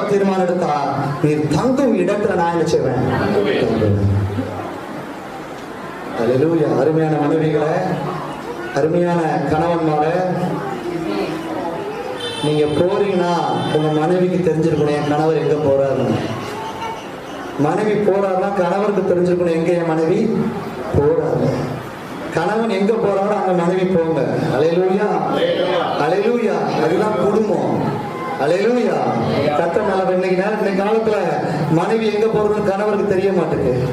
தீர்மானம் எடுத்தா நீ தங்கும் இடத்துல நான் என்ன செய்வேன். அல்லேலூயா. அருமையான மனைவிகளை, அருமையான கணவன்மார, நீங்க போறீங்கன்னா உங்க மனைவிக்கு தெரிஞ்சிருக்கணும் என் கணவர் எங்க போறாரு. மனைவி போறாருன்னா கணவருக்கு தெரிஞ்சிருக்கணும் எங்க என் மனைவி போறாரு. கணவன் எங்க போறாரோ அங்க மனைவி போங்க. அல்லேலூயா, அல்லேலூயா. அதுதான் குடும்பம். அல்லேலூயா. கர்த்தர் நல்லவர். இன்னைக்கு காலத்துல மனைவி எங்க போறதுன்னு கணவருக்கு தெரிய மாட்டேங்குது.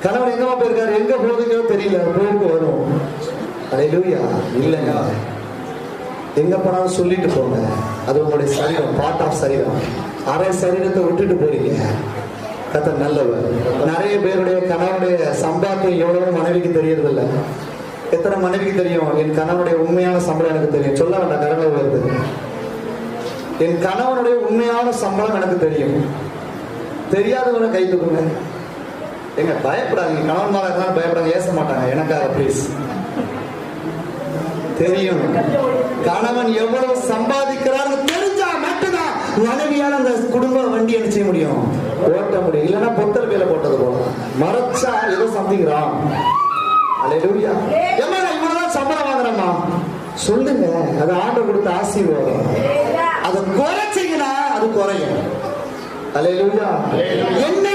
கணவர் எங்கமா போயிருக்காரு, எங்க போறதுக்கோ தெரியல, போயிட்டு வரும். அல்லேலூயா. இல்லைங்க, எங்க போனாலும் சொல்லிட்டு போங்க. அது உங்களுடைய சரீரம், பார்ட் ஆஃப் சரீரம். அரை சரீரத்தை விட்டுட்டு போறீங்க. கர்த்தர் நல்லவர். நிறைய பேருடைய கணவனுடைய சம்பாத்தியம் எவ்வளவு மனைவிக்கு தெரியறது இல்லை. எத்தனை மனைவிக்கு தெரியும் என் கணவனுடைய உண்மையான சம்பளம் எனக்கு தெரியும். சொல்ல வேண்டாம், கரங்களை வருது. என் கணவனுடைய உண்மையான சம்பளம் எனக்கு தெரியும். தெரியாதவனை கை தூக்குங்க. எங்க பயப்படாதீங்க. கணவன் மேல இருந்தாலும் பயப்படாங்க, ஏச மாட்டாங்க எனக்காக ப்ளீஸ். தெரியும் கணவன் எவ்வளவு சம்பாதிக்கிறான்னு தெரிஞ்சா மட்டும்தான் மனைவியால அந்த குடும்ப வண்டி என்ன செய்ய முடியும், ஓட்ட முடியும். இல்லைன்னா பொத்தல் வேலை போட்டது போல மறைச்சா ஏதோ சம்திங் ராங். அல்லேலூயா. ஏமா நான் இவ்வளவுதான் சம்பளம் வாங்குறேம்மா சொல்லுங்க, அது ஆண்டவர் கொடுத்த ஆசீர்வாதம். அதை குறைச்சிங்கன்னா அது குறையும். அல்லேலூயா. என்னை